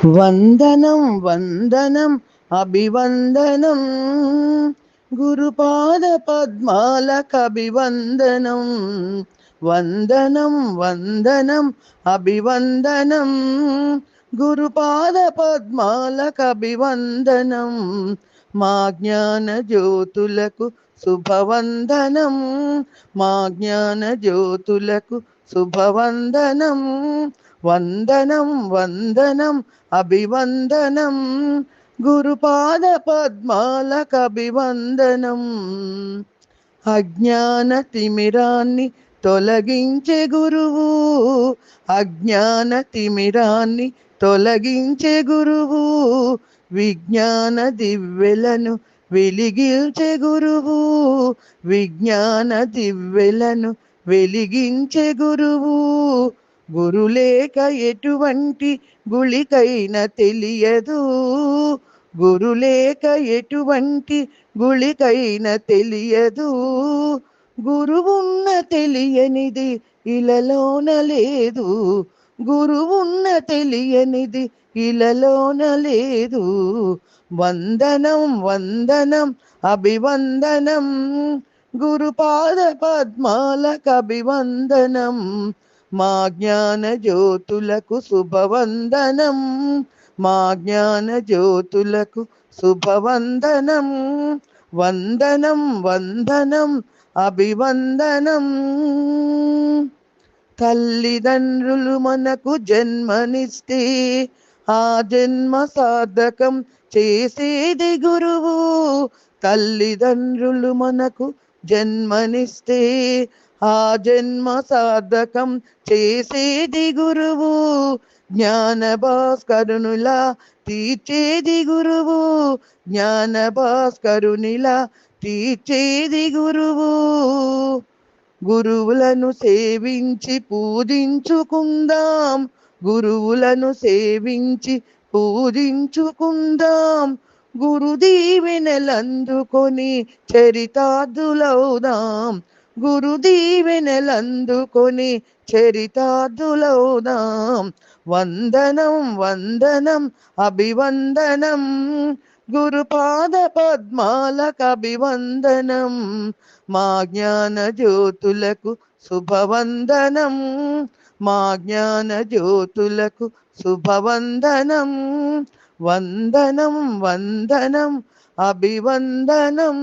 వందనం వందనం అభివందనం గురుపాద పద్మాలకభివందనం వందనం వందనం అభివందనం గురుపాద పద్మాలకభివందనం మా జ్ఞాన జ్యోతులకు శుభవందనం మా జ్ఞాన జ్యోతులకు శుభవందనం వందనం వందనం అభివందనం గురుపాద పద్మాలకభివందనం అజ్ఞాన తిమిరాన్ని తొలగించే గురువు అజ్ఞాన తిమిరాన్ని తొలగించే గురువు విజ్ఞాన దివ్వెలను వెలిగించే గురువు విజ్ఞాన దివ్వెలను వెలిగించే గురువు గురులేక ఎటువంటి గుళికైన తెలియదు గురులేక ఎటువంటి గుళికైన తెలియదు గురువున్న తెలియనిది ఇలలోన లేదు గురువున్న తెలియనిది ఇలలోన లేదు వందనం వందనం అభివందనం గురుపాద పద్మాలకభివందనం మా జ్ఞాన జ్యోతులకు శుభవందనం మా జ్ఞాన జ్యోతులకు శుభవందనం వందనం వందనం అభివందనం తల్లిదండ్రులు మనకు జన్మనిస్తే ఆ జన్మ సార్థకం చేసేది గురువు తల్లిదండ్రులు మనకు జన్మనిస్తే ఆ జన్మ సార్థకం చేసేది గురువు జ్ఞాన భాస్కరునిలా తీర్చేది గురువు జ్ఞాన భాస్కరునిలా తీర్చేది గురువు గురువులను సేవించి పూజించుకుందాం గురువులను సేవించి పూజించుకుందాం గురుదీవెనలందుకొని చరితార్థులవుదాం గురుదీవెనలందుకొని చరితార్థులవుదాం వందనం వందనం అభివందనం గురుపాద పద్మాలకభివందనం మా జ్ఞాన జ్యోతులకు శుభవందనం మా జ్ఞాన జ్యోతులకు శుభవందనం వందనం వందనం అభివందనం